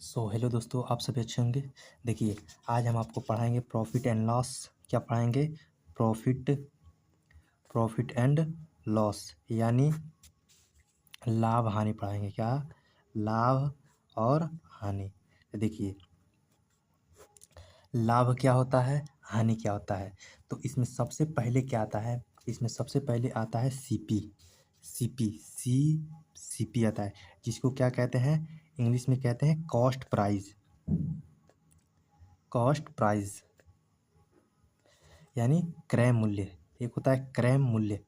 Hello दोस्तों, आप सभी अच्छे होंगे। देखिए, आज हम आपको पढ़ाएंगे प्रॉफिट एंड लॉस। क्या पढ़ाएंगे? प्रॉफिट प्रॉफिट एंड लॉस, यानी लाभ हानि पढ़ाएंगे। क्या? लाभ और हानि। तो देखिए, लाभ क्या होता है, हानि क्या होता है। तो इसमें सबसे पहले क्या आता है? इसमें सबसे पहले आता है सीपी। सीपी आता है, जिसको क्या कहते हैं? इंग्लिश में कहते हैं कॉस्ट प्राइस। कॉस्ट प्राइस यानी क्रय मूल्य। एक होता है क्रय मूल्य,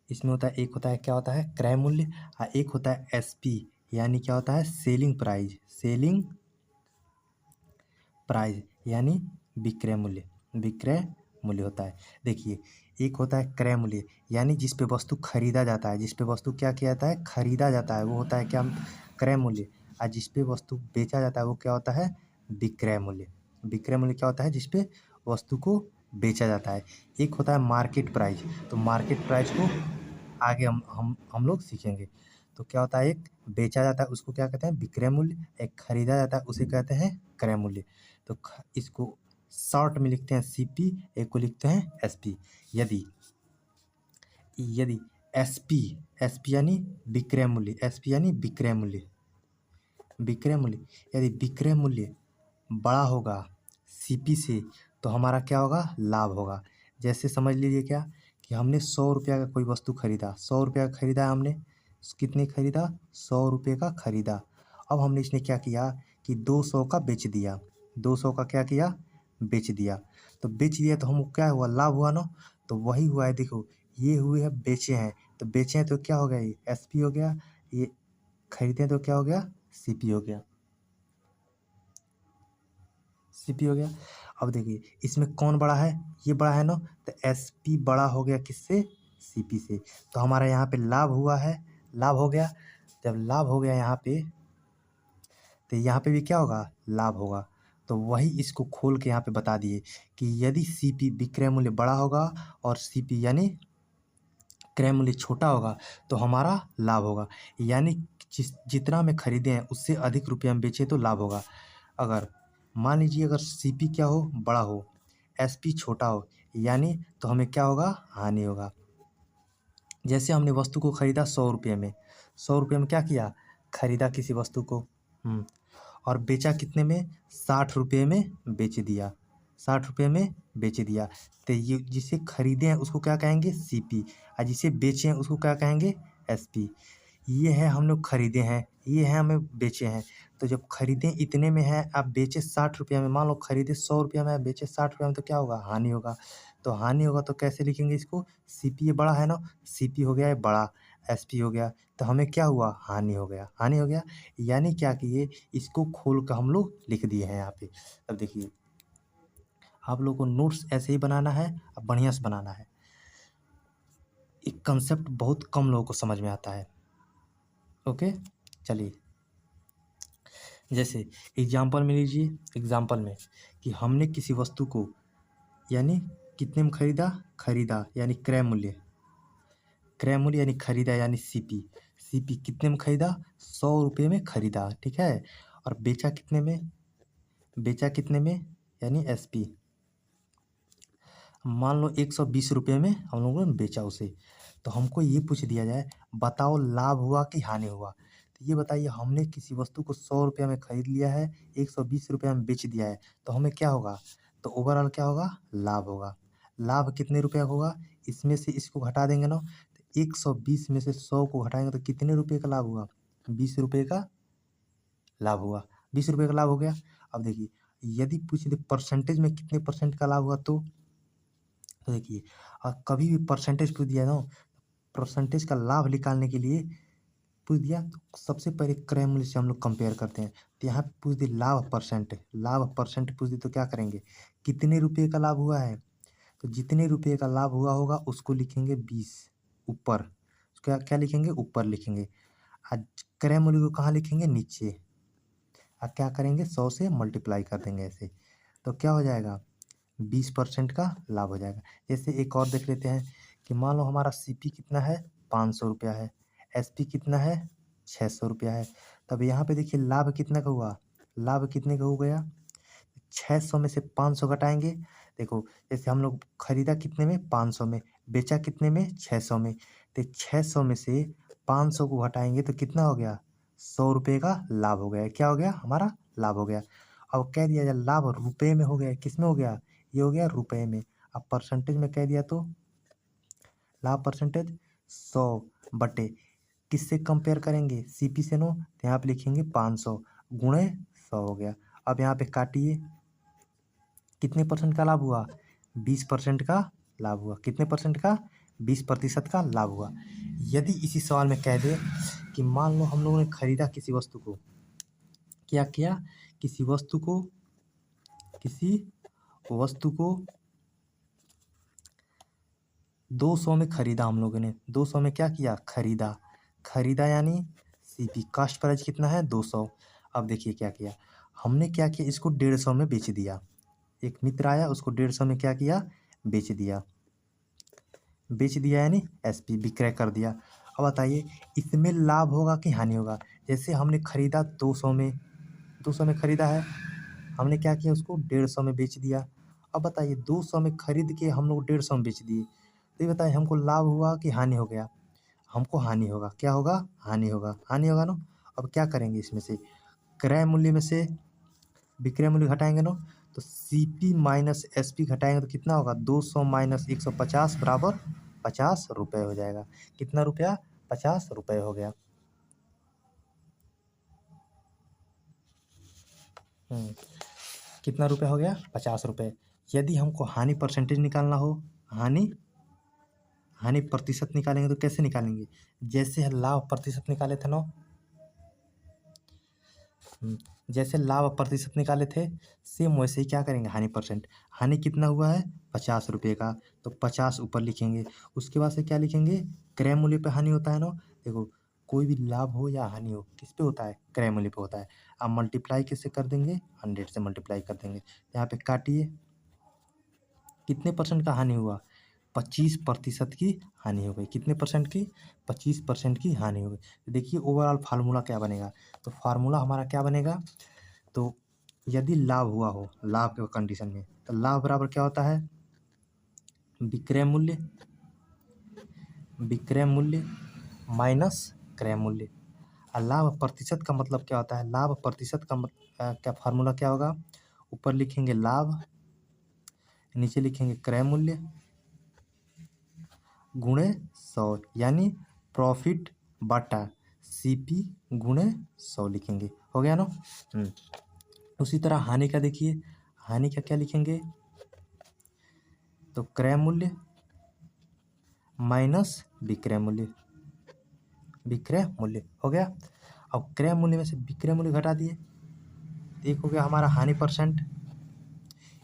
इसमें होता है, एक होता है, क्या होता है? क्रय मूल्य। और एक होता है एसपी, यानी क्या होता है? Selling price. सेलिंग प्राइस यानी विक्रय मूल्य। विक्रय मूल्य होता है। देखिए, एक होता है क्रय मूल्य, यानी जिस पे वस्तु खरीदा जाता है, जिस पे वस्तु क्या किया जाता है? खरीदा जाता है, वो होता है क्या? क्रय मूल्य। और जिस पे वस्तु बेचा जाता है, वो क्या होता है? विक्रय मूल्य। विक्रय मूल्य क्या होता है? जिस पे वस्तु को बेचा जाता है। एक होता है मार्केट प्राइस। तो मार्केट प्राइस को आगे हम लोग सीखेंगे। तो क्या होता है? एक बेचा जाता है, उसको क्या कहते हैं? विक्रय मूल्य। एक खरीदा जाता है, उसे कहते हैं क्रय मूल्य। तो इसको शॉर्ट में लिखते हैं सीपी, एक को लिखते हैं एसपी। यदि यदि एसपी एसपी यानी विक्रय मूल्य, एसपी यानी विक्रय मूल्य। विक्रय मूल्य, यदि विक्रय मूल्य बड़ा होगा सीपी से, तो हमारा क्या होगा? लाभ होगा। जैसे समझ लीजिए क्या, कि हमने 100 रुपया का कोई वस्तु खरीदा। 100 रुपया का खरीदा है हमने। कितने खरीदा? 100 रुपये का खरीदा। अब हमने इसने क्या किया कि 200 का बेच दिया। 200 का क्या किया? बेच दिया। तो बेच दिया तो हमको क्या हुआ? लाभ हुआ ना। तो वही हुआ है, देखो, ये हुए हैं, बेचे हैं। तो बेचे हैं तो क्या हो गया? ये एसपी हो गया। ये खरीदे हैं तो क्या हो गया? सीपी हो गया। सीपी हो गया। अब देखिए, इसमें कौन बड़ा है? ये बड़ा है ना। तो एसपी बड़ा हो गया किससे? सीपी से। तो हमारा यहाँ पे लाभ हुआ है, लाभ हो गया। जब लाभ हो गया यहाँ पे, तो यहाँ पे भी क्या होगा? लाभ होगा। तो वही इसको खोल के यहाँ पे बता दिए कि यदि सीपी विक्रय मूल्य बड़ा होगा और सीपी यानी क्रय मूल्य छोटा होगा, तो हमारा लाभ होगा। यानी जितना में खरीदे हैं उससे अधिक रुपये में बेचे तो लाभ होगा। अगर मान लीजिए, अगर सीपी क्या हो? बड़ा हो, एसपी छोटा हो, यानी तो हमें क्या होगा? हानि होगा। जैसे हमने वस्तु को खरीदा 100 रुपये में। 100 रुपये में क्या किया? खरीदा किसी वस्तु को। और बेचा कितने में? 60 रुपये में बेच दिया। 60 रुपये में बेच दिया। तो ये जिसे खरीदे हैं उसको क्या कहेंगे? सीपी। और जिसे बेचे हैं उसको क्या कहेंगे? एसपी। ये है हम लोग खरीदे हैं, ये है हमें बेचे हैं। तो जब खरीदे इतने में है, आप बेचे 60 रुपये में, मान लो खरीदे 100 रुपये में, बेचे 60 रुपये में, तो क्या होगा? हानि होगा। तो हानि होगा तो कैसे लिखेंगे इसको? सीपी, ये बड़ा है ना, सीपी हो गया है बड़ा, एसपी हो गया। तो हमें क्या हुआ? हानि हो गया। हानि हो गया, यानी क्या किए? इसको खोल कर हम लोग लिख दिए हैं यहाँ पे। अब देखिए, आप लोगों को नोट्स ऐसे ही बनाना है, अब बढ़िया से बनाना है। एक कंसेप्ट बहुत कम लोगों को समझ में आता है। ओके, चलिए। जैसे एग्जाम्पल में लीजिए, एग्जाम्पल में कि हमने किसी वस्तु को, यानी कितने में खरीदा? खरीदा यानी क्रय मूल्य। क्रय मूल्य यानी खरीदा यानी सीपी। सीपी कितने में खरीदा? 100 रुपये में खरीदा, ठीक है। और बेचा कितने में? बेचा कितने में? यानी एसपी। मान लो 120 रुपये में हम लोगों ने बेचा उसे। तो हमको ये पूछ दिया जाए, बताओ लाभ हुआ कि हानि हुआ। तो ये बताइए, हमने किसी वस्तु को 100 रुपये में खरीद लिया है, 120 रुपये में बेच दिया है, तो हमें क्या होगा? तो ओवरऑल क्या होगा? लाभ होगा। लाभ कितने रुपये होगा? इसमें से इसको घटा देंगे ना, तो 120 में से 100 को घटाएंगे तो कितने रुपये का लाभ हुआ? 20 रुपये का लाभ हुआ। 20 रुपये का लाभ हो गया। अब देखिए, यदि पूछ दे परसेंटेज में कितने परसेंट का लाभ हुआ, तो देखिए, कभी भी परसेंटेज पूछ दिया ना, परसेंटेज का लाभ निकालने के लिए पूछ दिया, तो सबसे पहले क्रय मूल्य से हम लोग कंपेयर करते हैं। तो यहाँ पे पूछ दी लाभ परसेंट, लाभ परसेंट पूछ दी, तो क्या करेंगे? कितने रुपये का लाभ हुआ है? तो जितने रुपये का लाभ हुआ होगा उसको लिखेंगे 20 ऊपर। क्या क्या लिखेंगे? ऊपर लिखेंगे। आज क्रय मूल्य को कहाँ लिखेंगे? नीचे। और क्या करेंगे? 100 से मल्टीप्लाई कर देंगे ऐसे। तो क्या हो जाएगा? 20% का लाभ हो जाएगा। जैसे एक और देख लेते हैं कि मान लो हमारा सीपी कितना है? 500 रुपया है। एसपी कितना है? 600 रुपया है। तब यहाँ पे देखिए, लाभ कितना का हुआ? लाभ कितने का हो गया, 600 में से 500 घटाएंगे। देखो जैसे हम लोग खरीदा कितने में, 500 में, बेचा कितने में, 600 में। तो 600 में से 500 को घटाएंगे तो कितना हो गया, 100 रुपये का लाभ हो गया। क्या हो गया, हमारा लाभ हो गया। अब कह दिया जाए लाभ रुपए में हो गया, किस में हो गया, ये हो गया रुपए में। अब परसेंटेज में कह दिया तो लाभ परसेंटेज 100 बटे किससे कंपेयर करेंगे, सीपी से नो, तो यहाँ पे लिखेंगे 500 गुणे 100 हो गया। अब यहाँ पे काटिए, कितने परसेंट का लाभ हुआ, 20% का लाभ हुआ। कितने परसेंट का, 20% का लाभ हुआ। यदि इसी सवाल में कह दे कि मान लो हम लोगों ने खरीदा किसी वस्तु को, क्या किया, किसी वस्तु को 200 में खरीदा हम लोगों ने, 200 में क्या किया, खरीदा यानी सीपी, कास्ट प्राइस कितना है, 200। अब देखिए क्या किया हमने, क्या किया, इसको 150 में बेच दिया। एक मित्र आया, उसको 150 में क्या किया, बेच दिया यानी एसपी, विक्रय कर दिया। अब बताइए इसमें लाभ होगा कि हानि होगा। जैसे हमने खरीदा 200 में खरीदा है, हमने क्या किया, उसको 150 में बेच दिया। अब बताइए 200 में खरीद के हम लोग 150 में बेच दिए, तो ये बताइए हमको लाभ हुआ कि हानि हो गया, हमको हानि होगा। क्या होगा, हानि होगा ना। अब क्या करेंगे, इसमें से क्रय मूल्य में से विक्रय मूल्य घटाएंगे ना, तो सीपी माइनस एसपी घटाएंगे तो कितना होगा, 200 माइनस 150 बराबर 50 रुपये हो जाएगा। कितना रुपया, 50 रुपये हो गया। कितना रुपया हो गया, 50 रुपये। यदि हमको हानि परसेंटेज निकालना हो, हानि प्रतिशत निकालेंगे तो कैसे निकालेंगे, जैसे लाभ प्रतिशत निकाले थे ना, जैसे लाभ प्रतिशत निकाले थे, सेम वैसे ही क्या करेंगे, हानि परसेंट। हानि कितना हुआ है, 50 रुपये का, तो 50 ऊपर लिखेंगे। उसके बाद से क्या लिखेंगे, क्रय मूल्य पे हानि होता है ना। देखो कोई भी लाभ हो या हानि हो, किस पे होता है, क्रय मूल्य पे होता है। अब मल्टीप्लाई किससे कर देंगे, 100 से मल्टीप्लाई कर देंगे। यहाँ पे काटिए, कितने परसेंट का हानि हुआ, 25% की हानि हो गई। कितने परसेंट की, 25% की हानि हो गई। तो देखिए ओवरऑल फार्मूला क्या बनेगा, तो फार्मूला हमारा क्या बनेगा, तो यदि लाभ हुआ हो, लाभ के कंडीशन में, तो लाभ बराबर क्या होता है, विक्रय मूल्य माइनस क्रय मूल्य। और लाभ प्रतिशत का मतलब क्या होता है, लाभ प्रतिशत का क्या फार्मूला क्या होगा, ऊपर लिखेंगे लाभ, नीचे लिखेंगे क्रय मूल्य गुणे 100, यानी प्रॉफिट बटा सीपी गुणे 100 लिखेंगे। हो गया ना। उसी तरह हानि का देखिए, हानि का क्या लिखेंगे, तो क्रय मूल्य माइनस विक्रय मूल्य हो गया। अब क्रय मूल्य में से विक्रय मूल्य घटा दिए, एक हो गया हमारा हानि परसेंट।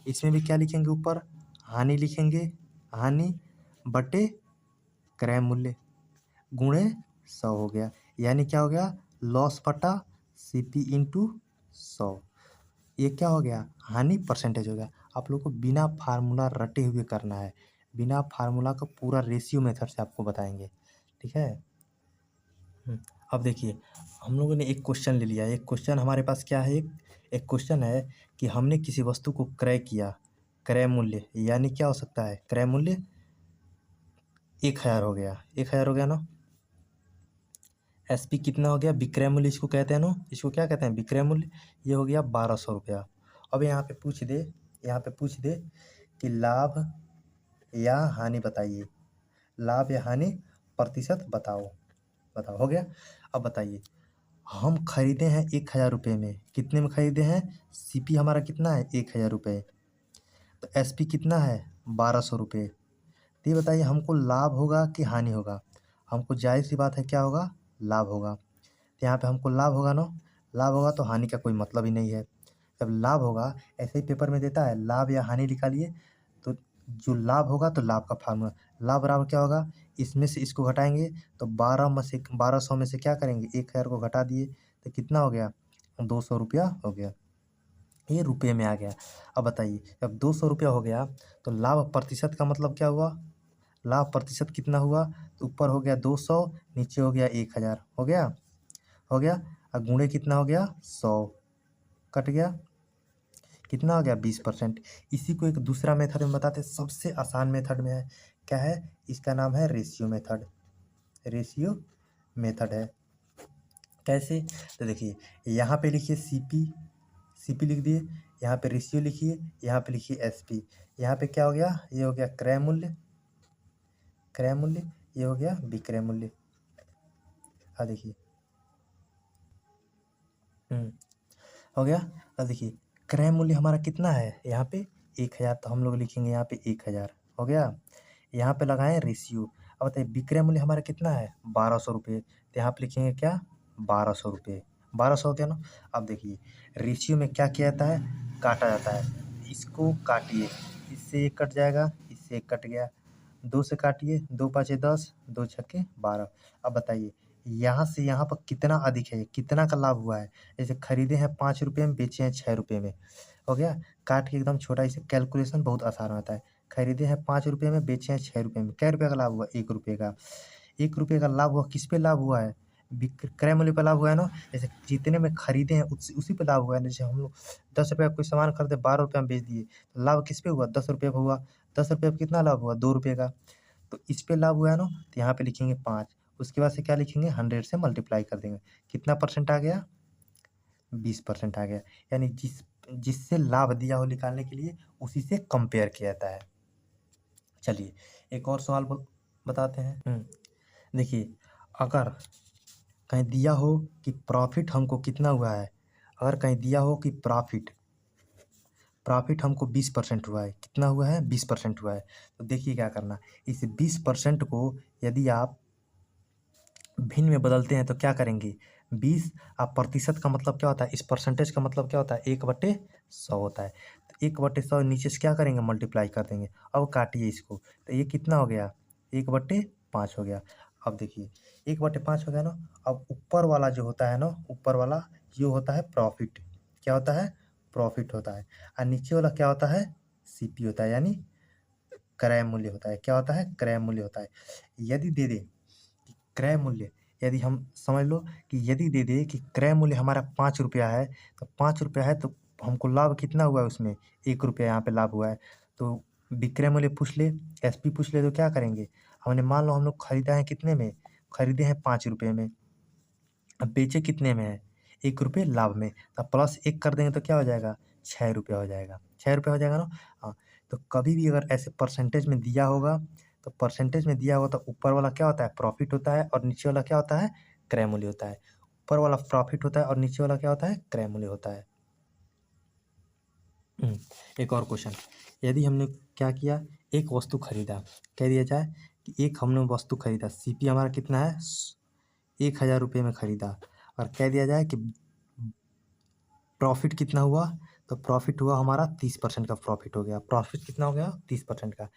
इसमें भी क्या लिखेंगे, ऊपर हानि लिखेंगे, हानि बटे क्रय मूल्य गुणे 100 हो गया। यानी क्या हो गया, लॉस बटा सीपी इंटू 100। ये क्या हो गया, हानि परसेंटेज हो गया। आप लोग को बिना फार्मूला रटे हुए करना है, बिना फार्मूला का पूरा रेशियो मेथड से आपको बताएंगे, ठीक है। अब देखिए हम लोगों ने एक क्वेश्चन ले लिया। एक क्वेश्चन हमारे पास क्या है, एक क्वेश्चन है कि हमने किसी वस्तु को क्रय किया, क्रय मूल्य यानी क्या हो सकता है, क्रय मूल्य 1000 हो गया, 1000 हो गया ना। एसपी कितना हो गया, विक्रय मूल्य इसको कहते हैं ना, इसको क्या कहते हैं, विक्रय मूल्य। ये हो गया 1200 रुपया। अब यहाँ पे पूछ दे कि लाभ या हानि बताइए, लाभ या हानि प्रतिशत बताओ। हो गया। अब बताइए हम खरीदे हैं 1000 रुपये में, कितने में खरीदे हैं, सीपी हमारा कितना है 1000 रुपये, तो एसपी कितना है 1200 रुपये। तो ये बताइए हमको लाभ होगा कि हानि होगा, हमको जाहिर सी बात है क्या होगा, लाभ होगा। तो यहाँ पे हमको लाभ होगा ना, लाभ होगा तो हानि का कोई मतलब ही नहीं है। जब लाभ होगा, ऐसे ही पेपर में देता है लाभ या हानि निकालिए, तो जो लाभ होगा तो लाभ का फार्मूला, लाभ बराबर क्या होगा, इसमें से इसको घटाएंगे तो 1200 में से क्या करेंगे, 1000 को घटा दिए तो कितना हो गया, 200 रुपया हो गया। ये रुपये में आ गया। अब बताइए जब 200 रुपया हो गया तो लाभ प्रतिशत का मतलब क्या हुआ, लाभ प्रतिशत कितना हुआ, तो ऊपर हो गया 200, नीचे हो गया 1000, हो गया। और गुणे कितना हो गया 100, कट गया, कितना हो गया 20%। इसी को एक दूसरा मेथड में बताते हैं, सबसे आसान मेथड में है, क्या है, इसका नाम है रेशियो मेथड। रेशियो मेथड है, कैसे, तो देखिए यहाँ पे लिखिए सीपी लिख दिए, यहाँ पे रेशियो लिखिए, यहाँ पे लिखिए एसपी। यहाँ पे क्या हो गया, ये हो गया क्रय मूल्य, ये हो गया विक्रय मूल्य। देखिए हो गया। अब देखिए क्रय मूल्य हमारा कितना है, यहाँ पे 1000, तो हम लोग लिखेंगे यहाँ पे 1000 हो गया। यहाँ पे लगाएं रेशियो। अब बताइए विक्रय मूल्य हमारा कितना है 1200 रुपये, तो यहाँ पे लिखेंगे क्या 1200 रुपये, 1200 हो गया ना। अब देखिए रेशियो में क्या किया जाता है, काटा जाता है, इसको काटिए, इससे एक कट जाएगा, इससे एक कट गया, 2 से काटिए, 2 पाँचे 10, 2 छक्के 12। अब बताइए यहाँ से यहाँ पर कितना अधिक है, कितना का लाभ हुआ है। जैसे खरीदे हैं 5 रुपये में, बेचे हैं 6 रुपये में, हो गया। काट के एकदम छोटा, इसे कैलकुलेशन बहुत आसान होता है। खरीदे हैं 5 रुपये में, बेचे हैं 6 रुपये में, कै रुपये का लाभ हुआ, 1 रुपये का। 1 रुपये का लाभ हुआ, किस पे लाभ हुआ है, क्रय मूल्य पर लाभ हुआ है ना। जैसे जितने में खरीदे हैं उसी पे लाभ हुआ है। जैसे हम लोग 10 रुपये का कोई सामान खरीदे, 12 रुपये में बेच दिए, तो लाभ किस पे हुआ, 10 रुपये का हुआ। 10 रुपये पर कितना लाभ हुआ, 2 रुपये का। तो इस पे लाभ हुआ है ना, तो यहाँ पे लिखेंगे 5, उसके बाद से क्या लिखेंगे 100 से मल्टीप्लाई कर देंगे, कितना परसेंट आ गया, 20% आ गया। यानी जिससे लाभ दिया हो निकालने के लिए उसी से कंपेयर किया जाता है। चलिए एक और सवाल बताते हैं। देखिए अगर कहीं दिया हो कि प्रॉफिट हमको कितना हुआ है, अगर कहीं दिया हो कि प्रॉफिट हमको 20% हुआ है, कितना हुआ है 20% हुआ है, तो देखिए क्या करना, इस 20% को यदि आप भिन्न में बदलते हैं तो क्या करेंगे, 20 आप प्रतिशत का मतलब क्या होता है, इस परसेंटेज का मतलब क्या होता है, 1/100 होता है। तो 1/100 नीचे से क्या करेंगे, मल्टीप्लाई कर देंगे। अब काटिए इसको, तो ये कितना हो गया, 1/5 हो गया। अब देखिए 1/5 हो गया ना। अब ऊपर वाला जो होता है ना, ऊपर वाला ये होता है प्रॉफिट, क्या होता है, प्रॉफिट होता है। और नीचे वाला क्या होता है, सीपी होता है, यानी क्रय मूल्य होता है। क्या होता है, क्रय मूल्य होता है। यदि दे दे क्रय मूल्य, यदि हम समझ लो कि यदि दे दे कि क्रय मूल्य हमारा 5 रुपया है, तो 5 रुपया है तो हमको लाभ कितना हुआ है उसमें, 1 रुपया यहाँ पे लाभ हुआ है। तो विक्रय मूल्य पूछ ले, एसपी पूछ ले, तो क्या करेंगे, हमने मान लो हम लोग खरीदा है कितने में, खरीदे हैं 5 रुपये में, अब बेचे कितने में है, 1 रुपये लाभ में, तब प्लस 1 कर देंगे तो क्या हो जाएगा, 6 रुपया हो जाएगा, 6 रुपया हो जाएगा ना। हाँ, तो कभी भी अगर ऐसे परसेंटेज में दिया होगा, तो परसेंटेज में दिया होगा तो ऊपर वाला क्या होता है, प्रॉफिट होता है, और नीचे वाला क्या होता है, क्रय मूल्य होता है। ऊपर वाला प्रॉफिट होता है और नीचे वाला क्या होता है, क्रय मूल्य होता है। एक और क्वेश्चन, यदि हमने क्या किया, एक वस्तु खरीदा, कह दिया जाए कि एक हमने वस्तु खरीदा, सीपी हमारा कितना है 1000 रुपये में खरीदा, और कह दिया जाए कि प्रॉफिट कितना हुआ, तो प्रॉफिट हुआ हमारा 30% का प्रॉफिट हो गया। प्रॉफिट कितना हो गया, 30% का।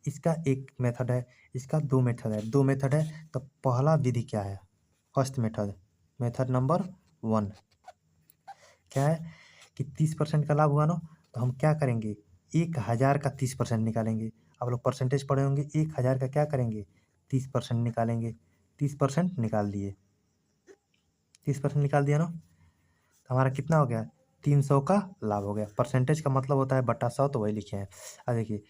इसका एक मेथड है, इसका दो मेथड है। तो पहला विधि क्या है, फर्स्ट मेथड, मेथड नंबर 1 क्या है कि 30% का लाभ हुआ ना, तो हम क्या करेंगे, 1000 का 30% निकालेंगे। आप लोग परसेंटेज पढ़े होंगे, 1000 का क्या करेंगे, 30% निकालेंगे। 30% निकाल दिए, 30% निकाल दिया ना, तो हमारा कितना हो गया, 300 का लाभ हो गया। परसेंटेज का मतलब होता है बटा 100, तो वही लिखे हैं। अब देखिए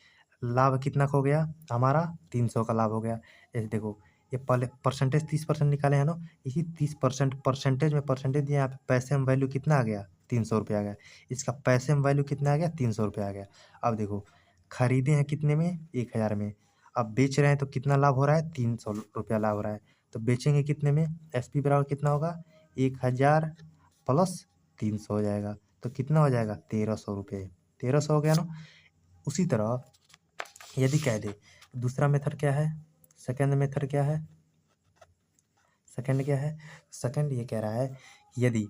लाभ कितना का हो गया, हमारा 300 का लाभ हो गया। जैसे देखो ये पहले परसेंटेज 30% निकाले हैं ना, इसी 30% परसेंटेज में परसेंटेज दिया, यहाँ पे पैसे में वैल्यू कितना आ गया, 300 रुपये आ गया। इसका पैसे में वैल्यू कितना आ गया, 300 रुपये आ गया। अब देखो खरीदे हैं कितने में, 1000 में, अब बेच रहे हैं तो कितना लाभ हो रहा है, 300 रुपया लाभ हो रहा है। तो बेचेंगे कितने में, एसपी बराबर कितना होगा, 1000 प्लस 300 हो जाएगा, तो कितना हो जाएगा 1300 रुपये, 1300 हो गया ना। उसी तरह यदि कह दे, दूसरा मेथड क्या है, सेकंड मेथड क्या है, सेकंड क्या है, सेकंड ये कह रहा है यदि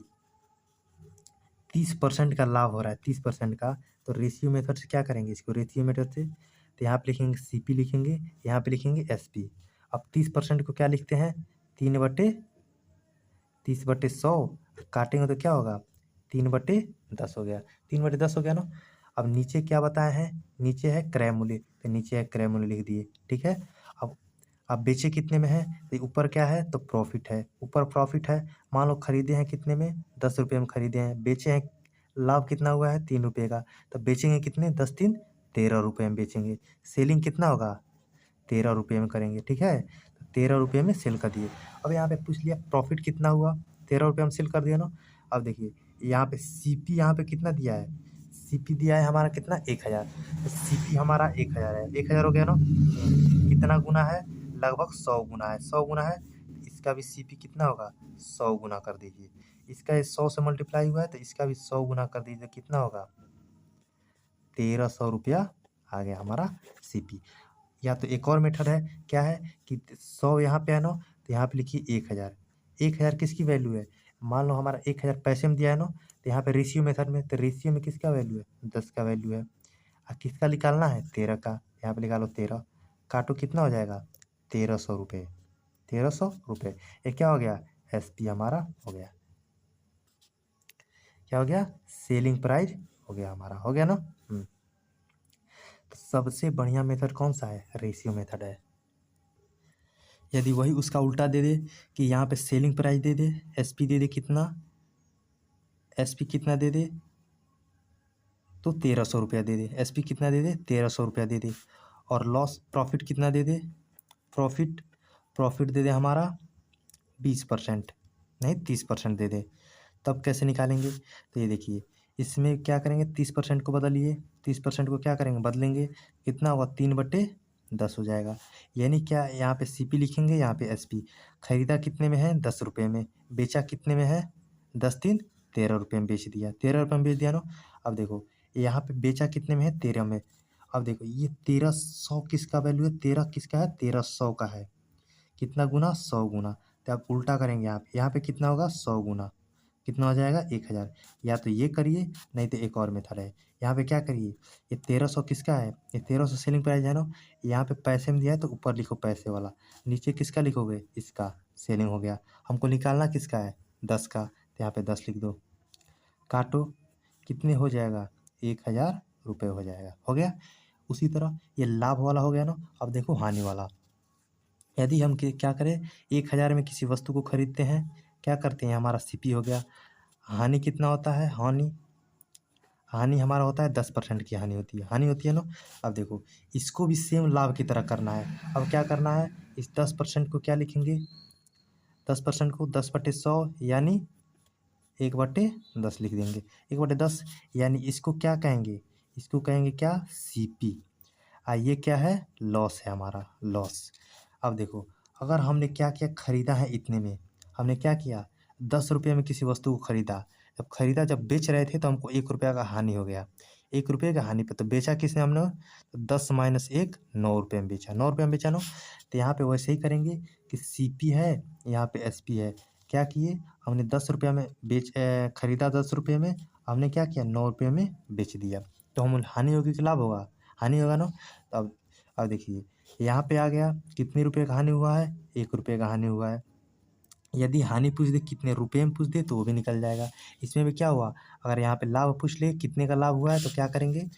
30% का लाभ हो रहा है, 30% का, तो रेशियो मेथड से क्या करेंगे, इसको रेशियो मेथड से, तो यहाँ पे लिखेंगे सीपी लिखेंगे, यहाँ पे लिखेंगे एसपी। अब 30% को क्या लिखते हैं, 3/30/100, काटेंगे तो क्या होगा, 3/10 हो गया, 3/10 हो गया ना। अब नीचे क्या बताए हैं, नीचे है क्रय मूल्य, तो नीचे है क्रय मूल्य लिख दिए, ठीक है। अब बेचे कितने में है, तो ऊपर क्या है, तो प्रॉफिट है, ऊपर प्रॉफिट है। मान लो खरीदे हैं कितने में, 10 रुपये में खरीदे हैं, बेचे हैं लाभ कितना हुआ है 3 रुपये का, तो बेचेंगे कितने 10 3 13 रुपये में बेचेंगे। सेलिंग कितना होगा 13 रुपये में करेंगे, ठीक है, तो 13 रुपये में सेल कर दिए। अब यहाँ पे पूछ लिया प्रॉफिट कितना हुआ, 13 रुपये में सेल कर दिया ना। अब देखिए यहाँ पे सीपी यहाँ पे कितना दिया है, सीपी दिया है हमारा कितना 1000, तो सीपी हमारा 1000 है, 1000 हो गया ना। कितना गुना है, लगभग 100 गुना है, 100 गुना है, इसका भी सीपी कितना होगा 100 गुना कर दीजिए। इसका ये 100 से मल्टीप्लाई हुआ है तो इसका भी 100 गुना कर दीजिए, कितना होगा 1300 रुपया आ गया हमारा सीपी। या तो एक और मेथड है, क्या है कि 100 यहाँ पे है ना, तो यहाँ पे लिखिए 1000। 1000 किसकी वैल्यू है, मान लो हमारा 1000 पैसे में दिया है ना, तो यहाँ पे रेशियो मेथड में, तो रेशियो में किसका वैल्यू है 10 का वैल्यू है। किसका निकालना है 13 का, यहाँ पे निकालो 13, काटो कितना हो जाएगा 1300 रुपये, 1300 रुपये। ये क्या हो गया एसपी हमारा हो गया, क्या हो गया सेलिंग प्राइस हो गया हमारा, हो गया ना। तो सबसे बढ़िया मेथड कौन सा है, रेशियो मेथड है। यदि वही उसका उल्टा दे दे कि यहाँ पे सेलिंग प्राइस दे दे, एसपी दे दे कितना, एसपी कितना दे दे तो 1300 रुपया दे दे, एसपी कितना दे दे 1300 रुपया दे दे, और लॉस प्रॉफिट कितना दे दे, प्रॉफिट दे दे हमारा 20%, नहीं 30% दे दे, तब कैसे निकालेंगे। तो ये देखिए इसमें क्या करेंगे 30% को बदलिए, 30% को क्या करेंगे बदलेंगे, कितना होगा 3/10 हो जाएगा। यानी क्या यहाँ पे सीपी लिखेंगे, यहाँ पे एसपी। खरीदा कितने में है 10 रुपये में, बेचा कितने में है 10 3 13 रुपये में बेच दिया, 13 रुपये में बेच दिया ना। अब देखो यहाँ पे बेचा कितने में है 13 में। अब देखो ये 1300 किसका वैल्यू है, 13 किसका है 1300 का है, कितना गुना 100 गुना। तो आप उल्टा करेंगे यहाँ पे कितना होगा 100 गुना, कितना हो जाएगा 1000। या तो ये करिए, नहीं तो एक और मेथड है, यहाँ पे क्या करिए, ये 1300 किसका है, ये 1300 सेलिंग प्राइस है ना, यहाँ पे पैसे में दिया है तो ऊपर लिखो पैसे वाला, नीचे किसका लिखोगे इसका सेलिंग हो गया। हमको निकालना किसका है 10 का, तो यहाँ पे 10 लिख दो, काटो कितने हो जाएगा 1000 रुपये हो जाएगा, हो गया। उसी तरह ये लाभ वाला हो गया ना। अब देखो हानि वाला, यदि हम क्या करें 1000 में किसी वस्तु को खरीदते हैं, क्या करते हैं हमारा सीपी हो गया, हानि कितना होता है, हानि हमारा होता है 10% की हानि होती है ना। अब देखो इसको भी सेम लाभ की तरह करना है। अब क्या करना है, इस 10% को क्या लिखेंगे, 10% को 10/100 यानी 1/10 लिख देंगे, 1/10 यानी इसको क्या कहेंगे, इसको कहेंगे क्या सीपी। ये क्या है लॉस है हमारा, लॉस। अब देखो अगर हमने क्या किया खरीदा है इतने में, हमने क्या किया 10 रुपये में किसी वस्तु को खरीदा, जब बेच रहे थे तो हमको 1 रुपया का हानि हो गया, 1 रुपये का हानि पे, तो बेचा किसने हमने, तो 10 - 1 9 रुपये में बेचा, 9 रुपये में बेचा ना। तो यहाँ पे वैसे ही करेंगे कि सीपी है, यहाँ पे एसपी है, क्या किए हमने 10 रुपया में खरीदा 10 रुपये में, हमने क्या किया 9 रुपये में बेच दिया, तो हम हानि होगी कि लाभ होगा, हानि होगा ना। तो अब देखिए यहाँ पे आ गया कितने रुपये का हानि हुआ है 1 रुपये का हानि हुआ है। यदि हानि पूछ दे कितने रुपये में पूछ दे तो वो भी निकल जाएगा। इसमें भी क्या हुआ, अगर यहाँ पे लाभ पूछ ले कितने का लाभ हुआ है तो क्या करेंगे,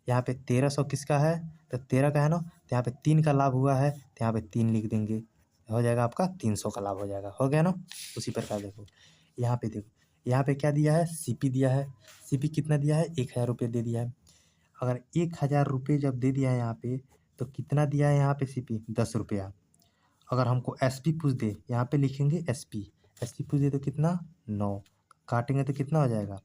यहाँ पे 1300 किसका है, तो 13 का है ना, तो यहाँ पे 3 का लाभ हुआ है तो यहाँ पे 3 लिख देंगे, हो जाएगा आपका 300 का लाभ हो जाएगा, हो गया ना। उसी प्रकार देखो यहाँ पे, देखो यहाँ पे क्या दिया है सीपी दिया है, सीपी कितना दिया है 1000 रुपये दे दिया है। अगर 1000 रुपये जब दे दिया है यहाँ पे, तो कितना दिया है यहाँ पे सीपी 10 रुपया। अगर हमको एसपी पूछ दे, यहाँ पे लिखेंगे एसपी, एसपी पूछ दे तो कितना 9, काटेंगे तो कितना हो जाएगा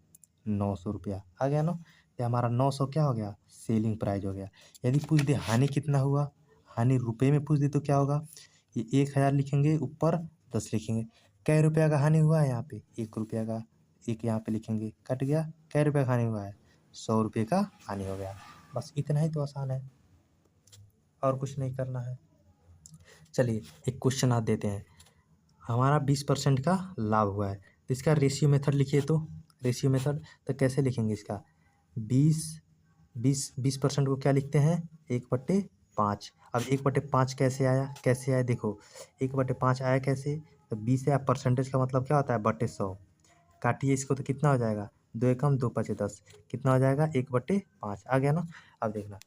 900 रुपया, आ गया ना। ये हमारा 900 क्या हो गया सेलिंग प्राइस हो गया। यदि पूछ दे हानि कितना हुआ, हानि रुपये में पूछ दे तो क्या होगा, ये 1000 लिखेंगे ऊपर 10 लिखेंगे, कै रुपया का हानि हुआ है यहाँ पे 1 रुपया का, एक यहाँ पे लिखेंगे कट गया, कै रुपया का हानि हुआ है 100 रुपये का हानि हो गया। बस इतना ही तो आसान है, और कुछ नहीं करना है। चलिए एक क्वेश्चन आज देते हैं, हमारा 20% का लाभ हुआ है, तो इसका रेशियो मेथड लिखिए। तो रेशियो मेथड तो कैसे लिखेंगे इसका, 20% को क्या लिखते हैं 1/5। अब 1/5 कैसे आया, देखो 1/5 आया कैसे, तो 20 है, परसेंटेज का मतलब क्या होता है 100, काटिए इसको तो कितना हो जाएगा 2 एकम 2 5 10, कितना हो जाएगा 1/5 आ गया ना। अब देखना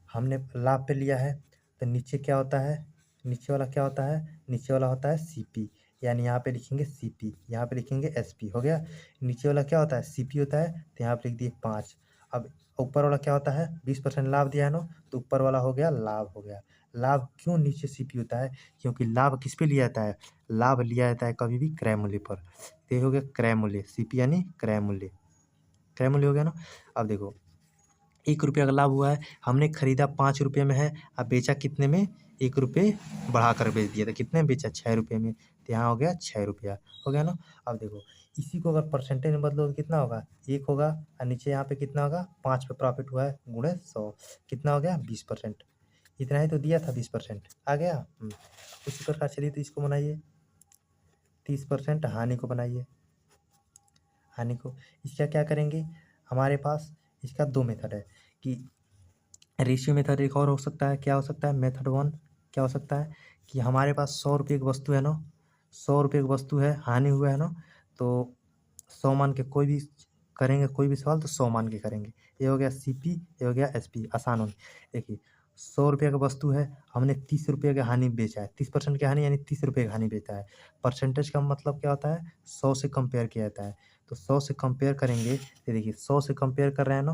हमने लाभ पे लिया है, तो नीचे क्या होता है, नीचे वाला क्या होता है, नीचे वाला होता है सीपी, यानी यहाँ पे लिखेंगे CP, यहाँ पे लिखेंगे SP। हो गया। नीचे वाला क्या होता है, CP होता है, तो यहाँ पे लिख दिए 5। अब ऊपर वाला क्या होता है, 20% लाभ दिया है ना, तो ऊपर वाला हो गया लाभ हो गया। लाभ क्यों नीचे CP होता है, क्योंकि लाभ किस पे लिया जाता है, लाभ लिया जाता है कभी भी क्रय मूल्य पर। तो ये हो गया क्रय मूल्य, CP यानी क्रय मूल्य। क्रय मूल्य हो गया ना। अब देखो 1 रुपये का लाभ हुआ है, हमने खरीदा 5 रुपये में है, अब बेचा कितने में, 1 रुपये बढ़ा कर बेच दिया, तो कितने में बेचा, 6 रुपये में, तो यहाँ हो गया 6 रुपया। हो गया ना। अब देखो इसी को अगर परसेंटेज में बदलो तो कितना होगा, 1 होगा, और नीचे यहाँ पे कितना होगा, 5 पे प्रॉफिट हुआ है गुणे 100, कितना हो गया 20%। इतना ही तो दिया था 20%, आ गया। उसी प्रकार चलिए तो इसको बनाइए, 30% हानि को बनाइए। हानि को इसका क्या करेंगे, हमारे पास इसका 2 मेथड है कि रेशियो मेथड एक और हो सकता है। क्या हो सकता है, मेथड 1 क्या हो सकता है कि हमारे पास 100 रुपये की वस्तु है ना, 100 रुपये की वस्तु है, हानि हुआ है ना, तो 100 मान के कोई भी करेंगे, कोई भी सवाल तो 100 मान के करेंगे। ये हो गया CP, ये हो गया SP, आसान हो। देखिए 100 रुपये का वस्तु है, हमने 30 रुपये का हानि बेचा है, 30% की हानि यानी 30 रुपये का हानि बेचा है। परसेंटेज का मतलब क्या होता है, 100 से कंपेयर किया जाता है, तो 100 से कंपेयर करेंगे, ये देखिए 100 से कंपेयर कर रहे हैं ना,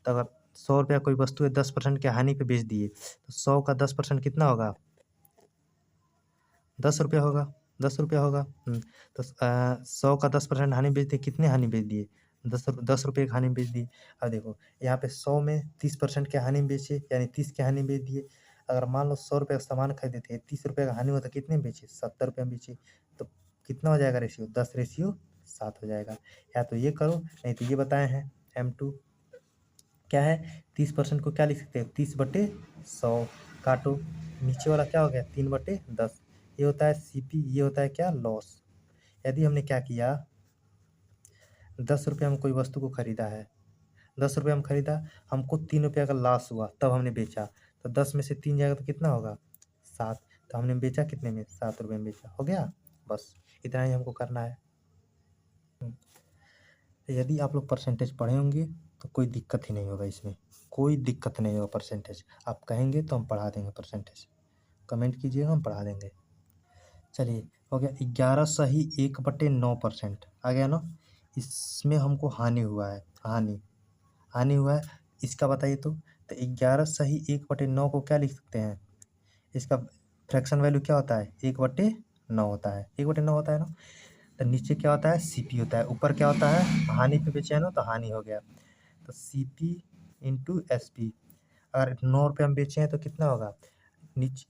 तो अगर 100 रुपया कोई वस्तु है, 10% की हानि पे बेच दिए, तो 100 का 10% कितना होगा, 10 रुपया होगा, 10 रुपया होगा। तो 100 का 10% हानि बेच दिए, कितने हानि बेच दिए, 10 रुपये की हानि बेच दिए। अब देखो यहाँ पे 100 में 30% के हानि बेचे, यानी 30 के हानि बेच दिए। अगर मान लो 100 रुपये का सामान खरीदे थे, 30 रुपये का हानि हुआ तो कितने में बेचे, 70 रुपये में बेचे, तो कितना हो जाएगा रेशियो, 10:7 हो जाएगा। या तो ये करो, नहीं तो ये बताए हैं M2 क्या है, 30% को क्या लिख सकते हैं, 30/100, काटो, नीचे वाला क्या हो गया 3/10। ये होता है CP, ये होता है क्या, लॉस। यदि हमने क्या किया, 10 रुपये हम कोई वस्तु को खरीदा है, 10 रुपये हम खरीदा, हमको 3 रुपये का लॉस हुआ, तब हमने बेचा, तो 10 में से 3 जाएगा तो कितना होगा, 7, तो हमने बेचा कितने में, 7 रुपये में बेचा। हो गया, बस इतना ही हमको करना है। यदि आप लोग परसेंटेज पढ़े होंगे तो कोई दिक्कत ही नहीं होगा, इसमें कोई दिक्कत नहीं होगा। परसेंटेज आप कहेंगे तो हम पढ़ा देंगे, परसेंटेज कमेंट कीजिएगा, हम पढ़ा देंगे। चलिए हो गया 11 सही 1/9% आ गया ना। इसमें हमको हानि हुआ है, हानि हुआ है, इसका बताइए तो 11 सही 1/9 को क्या लिख सकते हैं, इसका फ्रैक्शन वैल्यू क्या होता है, 1/9 होता है, 1/9 होता है ना। तो नीचे क्या होता है, CP होता है, ऊपर क्या होता है, हानि पे बेचे है ना, तो हानि हो गया, तो CP इंटू SP। अगर 9 रुपये हम बेचे हैं तो कितना होगा, नीचे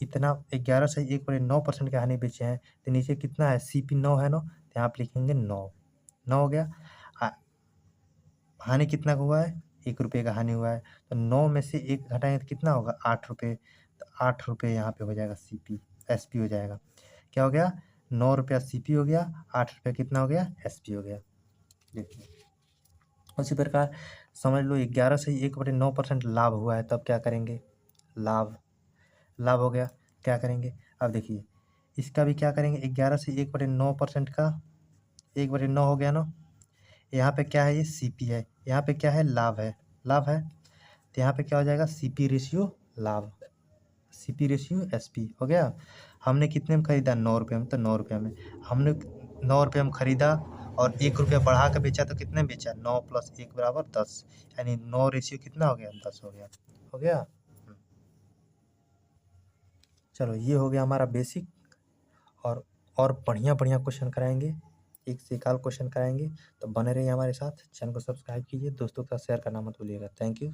इतना 11 से 1/9% के हानि बेचे हैं, तो नीचे कितना है, CP 9 है ना, तो यहाँ पे लिखेंगे 9, 9 हो गया। हानि कितना का हुआ है, 1 रुपये का हानि हुआ है, तो 9 में से 1 घटाएंगे तो कितना होगा, 8 रुपये, तो 8 रुपये यहाँ पे हो जाएगा CP, SP हो जाएगा। क्या हो गया, 9 रुपया CP हो गया, 8 रुपया कितना हो गया, SP हो गया। देखिए उसी प्रकार समझ लो 11 से 1/9% लाभ हुआ है, तब क्या करेंगे, लाभ हो गया, क्या करेंगे। अब देखिए इसका भी क्या करेंगे, 11 से 1/9% का 1/9 हो गया ना, यहाँ पे क्या है, ये CP है, यहाँ पे क्या है, लाभ है, तो यहाँ पे क्या हो जाएगा, CP रेशियो लाभ, CP रेशियो SP हो गया। हमने कितने में खरीदा, 9 रुपये में, तो 9 रुपये में हमने 9 रुपये में खरीदा, और 1 रुपया बढ़ा कर बेचा, तो कितने में बेचा, 9 + 1 = 10, यानी 9 रेशियो कितना हो गया, 10 हो गया। हो गया। चलो ये हो गया हमारा बेसिक, और बढ़िया बढ़िया क्वेश्चन कराएंगे, एक से एक आध क्वेश्चन कराएंगे, तो बने रहिए हमारे साथ। चैनल को सब्सक्राइब कीजिए, दोस्तों के साथ शेयर करना मत भूलिएगा। Thank you.